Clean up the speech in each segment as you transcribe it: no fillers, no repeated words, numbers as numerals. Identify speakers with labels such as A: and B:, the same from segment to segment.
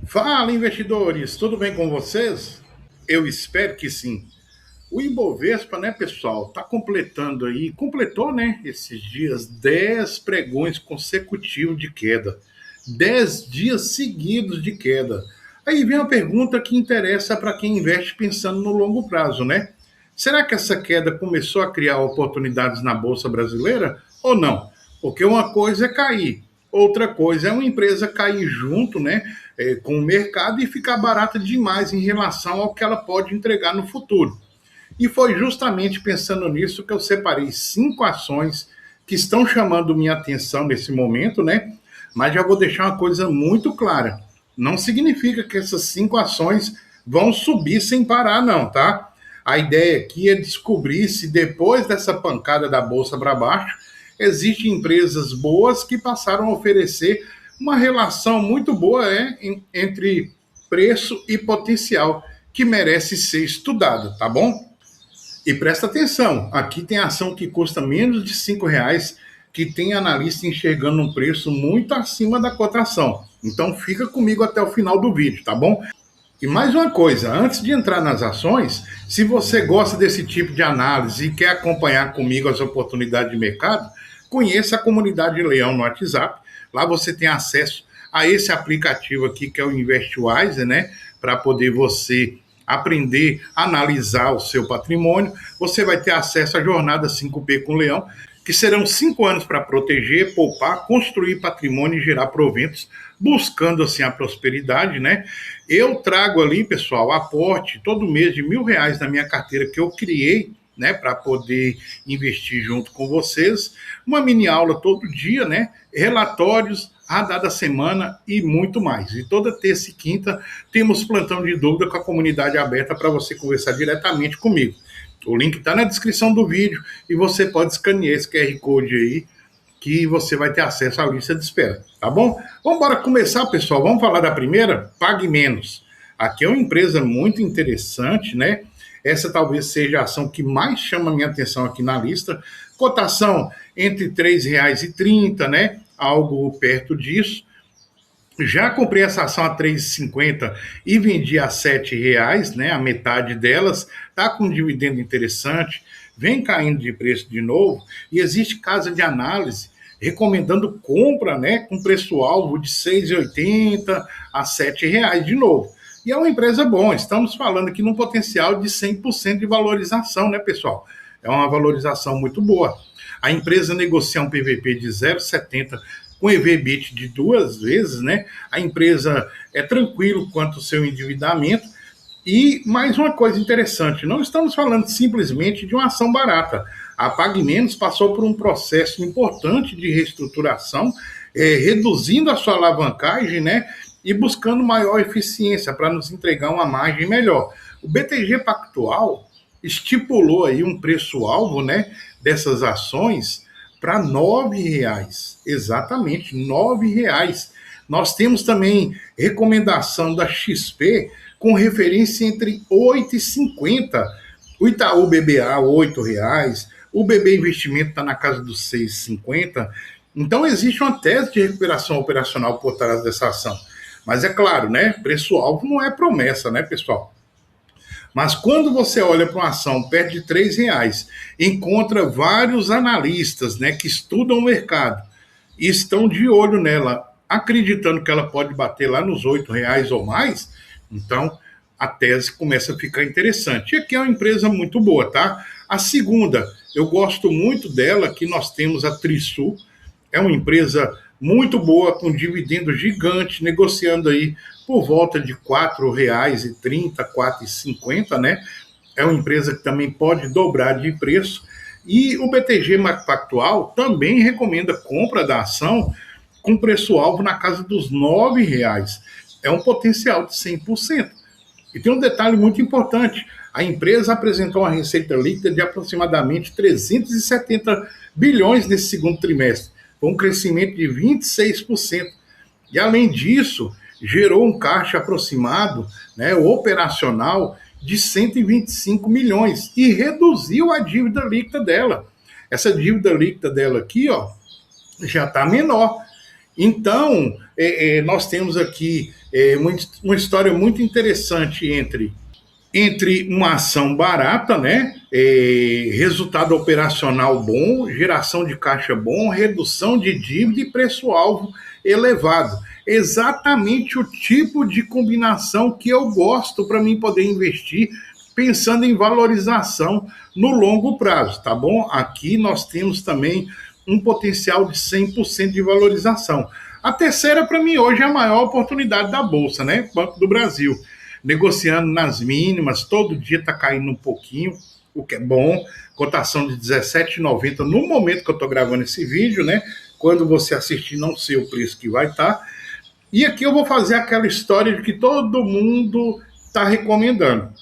A: Fala, investidores, tudo bem com vocês? Eu espero que sim. O Ibovespa, né, pessoal, está completando aí, completou, né, esses dias 10 pregões consecutivos de queda. 10 dias seguidos de queda. Aí vem uma pergunta que interessa para quem investe pensando no longo prazo, né? Será que essa queda começou a criar oportunidades na Bolsa Brasileira ou não? Porque uma coisa é cair, outra coisa é uma empresa cair junto, né, com o mercado e ficar barata demais em relação ao que ela pode entregar no futuro. E foi justamente pensando nisso que eu separei 5 ações que estão chamando minha atenção nesse momento, né? Mas já vou deixar uma coisa muito clara. Não significa que essas 5 ações vão subir sem parar, não, tá? A ideia aqui é descobrir se depois dessa pancada da bolsa para baixo, existem empresas boas que passaram a oferecer uma relação muito boa entre preço e potencial que merece ser estudada, tá bom? E presta atenção, aqui tem ação que custa menos de R$ 5, que tem analista enxergando um preço muito acima da cotação. Então fica comigo até o final do vídeo, tá bom? E mais uma coisa, antes de entrar nas ações, se você gosta desse tipo de análise e quer acompanhar comigo as oportunidades de mercado, conheça a comunidade Leão no WhatsApp. Lá você tem acesso a esse aplicativo aqui que é o InvestWise, né? Para poder você aprender a analisar o seu patrimônio. Você vai ter acesso à jornada 5P com o Leão, que serão 5 anos para proteger, poupar, construir patrimônio e gerar proventos, buscando assim a prosperidade, né? Eu trago ali, pessoal, aporte todo mês de R$ 1.000 na minha carteira que eu criei, né, para poder investir junto com vocês, uma mini aula todo dia, né, relatórios, radar da semana e muito mais. E toda terça e quinta temos plantão de dúvida com a comunidade aberta para você conversar diretamente comigo. O link está na descrição do vídeo e você pode escanear esse QR Code aí que você vai ter acesso à lista de espera, tá bom? Vamos embora começar, pessoal. Vamos falar da primeira? Pague Menos. Aqui é uma empresa muito interessante, né? Essa talvez seja a ação que mais chama a minha atenção aqui na lista. Cotação entre R$ 3,30, né? Algo perto disso. Já comprei essa ação a R$ 3,50 e vendi a R$ 7, né? A metade delas. Tá com um dividendo interessante, vem caindo de preço de novo, e existe casa de análise recomendando compra, né, com preço-alvo de R$ 6,80 a R$ 7 de novo. E é uma empresa boa, estamos falando aqui num potencial de 100% de valorização, né, pessoal? É uma valorização muito boa. A empresa negocia um PVP de 0,70 com EV/EBITDA de 2 vezes, né? A empresa é tranquilo quanto ao seu endividamento. E mais uma coisa interessante, não estamos falando simplesmente de uma ação barata. A Pague Menos passou por um processo importante de reestruturação, reduzindo a sua alavancagem, né, e buscando maior eficiência para nos entregar uma margem melhor. O BTG Pactual estipulou aí um preço-alvo, né, dessas ações para R$ 9. Exatamente, R$ 9. Nós temos também recomendação da XP com referência entre 8 e 50. O Itaú BBA, R$ 8. O BB Investimento está na casa dos 6,50. Então, existe uma tese de recuperação operacional por trás dessa ação. Mas é claro, né? Preço-alvo não é promessa, né, pessoal? Mas quando você olha para uma ação perto de R$ 3, encontra vários analistas, né, que estudam o mercado e estão de olho nela, acreditando que ela pode bater lá nos R$ 8 ou mais, então a tese começa a ficar interessante. E aqui é uma empresa muito boa, tá? A segunda, eu gosto muito dela, que nós temos a Trisul, é uma empresa muito boa, com dividendo gigante, negociando aí por volta de R$ 4,30, R$ 4,50, né? É uma empresa que também pode dobrar de preço. E o BTG Pactual também recomenda compra da ação com preço-alvo na casa dos R$ 9. É um potencial de 100%. E tem um detalhe muito importante. A empresa apresentou uma receita líquida de aproximadamente 370 bilhões nesse segundo trimestre, com um crescimento de 26%. E, além disso, gerou um caixa aproximado, né, operacional, de 125 milhões e reduziu a dívida líquida dela. Essa dívida líquida dela aqui, ó, já está menor. Então, nós temos aqui uma história muito interessante entre uma ação barata, né? Resultado operacional bom, geração de caixa bom, redução de dívida e preço-alvo elevado. Exatamente o tipo de combinação que eu gosto para mim poder investir pensando em valorização no longo prazo, tá bom? Aqui nós temos também um potencial de 100% de valorização. A terceira, para mim, hoje é a maior oportunidade da Bolsa, né? Banco do Brasil. Negociando nas mínimas, todo dia está caindo um pouquinho, o que é bom. Cotação de R$17,90 no momento que eu estou gravando esse vídeo, né? Quando você assistir, não sei o preço que vai estar. E aqui eu vou fazer aquela história de que todo mundo está recomendando.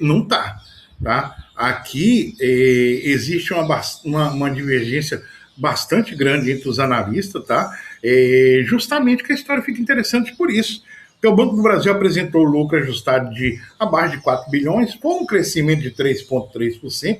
A: Não está, tá? Aqui existe uma divergência bastante grande entre os analistas, tá? Justamente que a história fica interessante por isso. Porque o Banco do Brasil apresentou lucro ajustado de abaixo de 4 bilhões, foi um crescimento de 3,3%,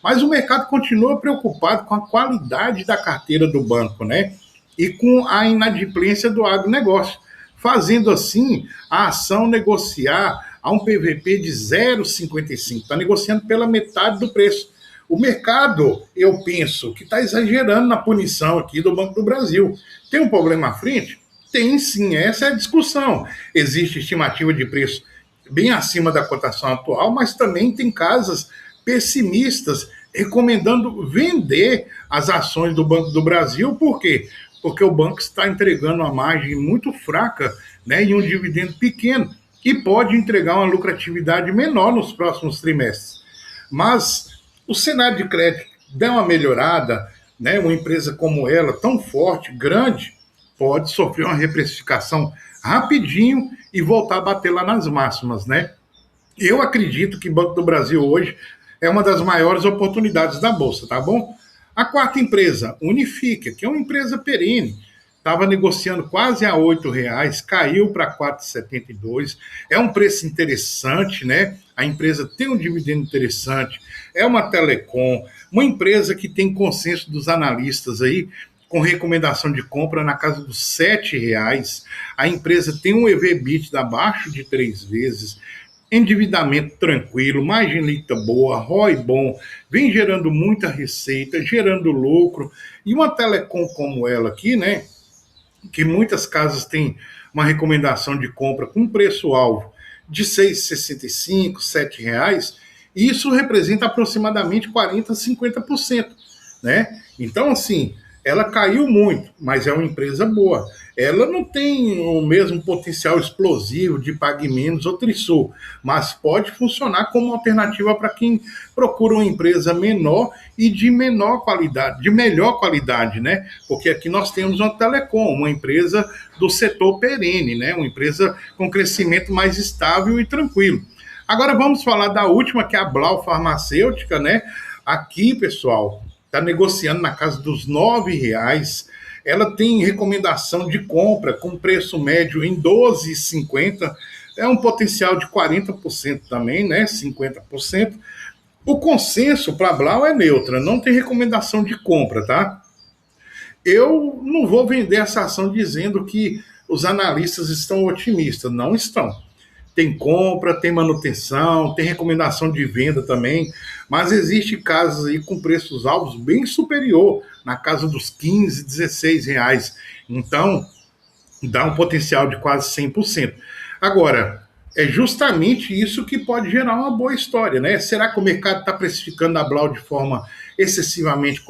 A: mas o mercado continua preocupado com a qualidade da carteira do banco, né? E com a inadimplência do agronegócio, fazendo assim a ação negociar a um PVP de 0,55, está negociando pela metade do preço. O mercado, eu penso, que está exagerando na punição aqui do Banco do Brasil. Tem um problema à frente? Tem sim, essa é a discussão. Existe estimativa de preço bem acima da cotação atual, mas também tem casas pessimistas recomendando vender as ações do Banco do Brasil. Por quê? Porque o banco está entregando uma margem muito fraca, né, e um dividendo pequeno, e pode entregar uma lucratividade menor nos próximos trimestres. Mas o cenário de crédito dá uma melhorada, né, uma empresa como ela, tão forte, grande, pode sofrer uma reprecificação rapidinho e voltar a bater lá nas máximas, né? Eu acredito que o Banco do Brasil hoje é uma das maiores oportunidades da Bolsa, tá bom? A quarta empresa, Unifica, que é uma empresa perene, estava negociando quase a R$8, caiu para 4,72. É um preço interessante, né? A empresa tem um dividendo interessante, é uma telecom, uma empresa que tem consenso dos analistas aí, com recomendação de compra na casa dos R$7. A empresa tem um EV/EBITDA abaixo de 3 vezes, endividamento tranquilo, margem líquida boa, ROI bom, vem gerando muita receita, gerando lucro. E uma telecom como ela aqui, né, que muitas casas têm uma recomendação de compra com preço-alvo de R$6,65, R$7, e isso representa aproximadamente 40% a 50%, né? Então, assim, ela caiu muito, mas é uma empresa boa. Ela não tem o mesmo potencial explosivo de Pague Menos ou Trisul, mas pode funcionar como alternativa para quem procura uma empresa menor e de menor qualidade, de melhor qualidade, né? Porque aqui nós temos uma telecom, uma empresa do setor perene, né? Uma empresa com crescimento mais estável e tranquilo. Agora vamos falar da última, que é a Blau Farmacêutica, né? Aqui, pessoal, está negociando na casa dos R$9. Ela tem recomendação de compra com preço médio em 12,50. É um potencial de 40% também, né? 50%. O consenso para a Blau é neutra, não tem recomendação de compra, tá? Eu não vou vender essa ação dizendo que os analistas estão otimistas, não estão. Tem compra, tem manutenção, tem recomendação de venda também, mas existe casos aí com preços altos bem superior, na casa dos R$15, R$16. Então, dá um potencial de quase 100%. Agora, é justamente isso que pode gerar uma boa história, né? Será que o mercado está precificando a Blau de forma excessivamente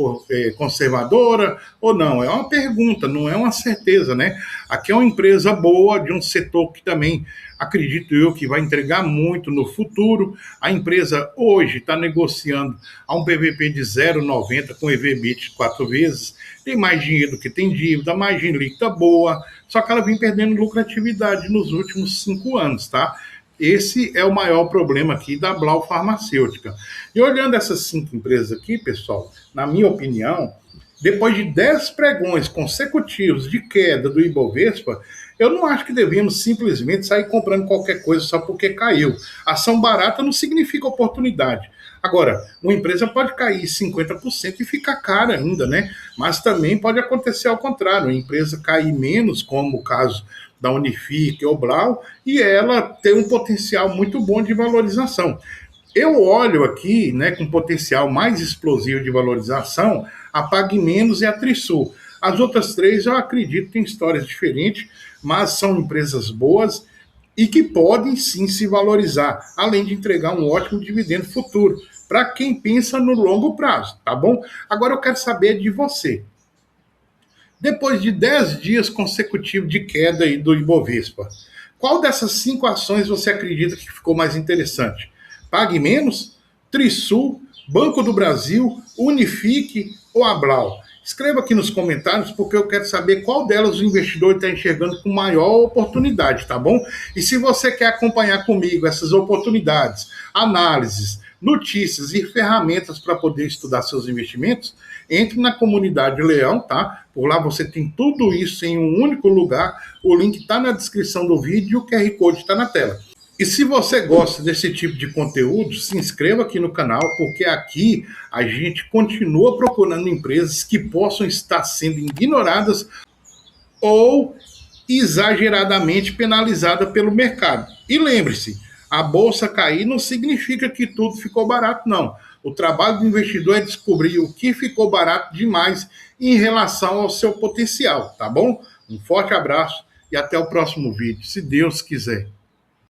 A: conservadora ou não? É uma pergunta, não é uma certeza, né? Aqui é uma empresa boa, de um setor que também acredito eu que vai entregar muito no futuro. A empresa hoje está negociando a um PVP de 0,90 com EV/EBITDA 4 vezes, tem mais dinheiro do que tem dívida, margem líquida boa, só que ela vem perdendo lucratividade nos últimos 5 anos, tá? Esse é o maior problema aqui da Blau Farmacêutica. E olhando essas 5 empresas aqui, pessoal, na minha opinião, depois de 10 pregões consecutivos de queda do Ibovespa, eu não acho que devemos simplesmente sair comprando qualquer coisa só porque caiu. Ação barata não significa oportunidade. Agora, uma empresa pode cair 50% e ficar cara ainda, né? Mas também pode acontecer ao contrário, a empresa cair menos, como o caso da Unifique ou Blau, e ela tem um potencial muito bom de valorização. Eu olho aqui, né, com potencial mais explosivo de valorização, a Pague Menos e a Trisul. As outras três eu acredito que têm histórias diferentes, mas são empresas boas e que podem sim se valorizar, além de entregar um ótimo dividendo futuro, para quem pensa no longo prazo, tá bom? Agora eu quero saber de você. Depois de 10 dias consecutivos de queda aí do Ibovespa, qual dessas 5 ações você acredita que ficou mais interessante? Pague Menos, Trisul, Banco do Brasil, Unifique ou Abral? Escreva aqui nos comentários, porque eu quero saber qual delas o investidor está enxergando com maior oportunidade, tá bom? E se você quer acompanhar comigo essas oportunidades, análises, notícias e ferramentas para poder estudar seus investimentos, entre na comunidade Leão, tá? Por lá você tem tudo isso em um único lugar. O link está na descrição do vídeo e o QR Code está na tela. E se você gosta desse tipo de conteúdo, se inscreva aqui no canal, porque aqui a gente continua procurando empresas que possam estar sendo ignoradas ou exageradamente penalizadas pelo mercado. E lembre-se, a bolsa cair não significa que tudo ficou barato, não. O trabalho do investidor é descobrir o que ficou barato demais em relação ao seu potencial, tá bom? Um forte abraço e até o próximo vídeo, se Deus quiser.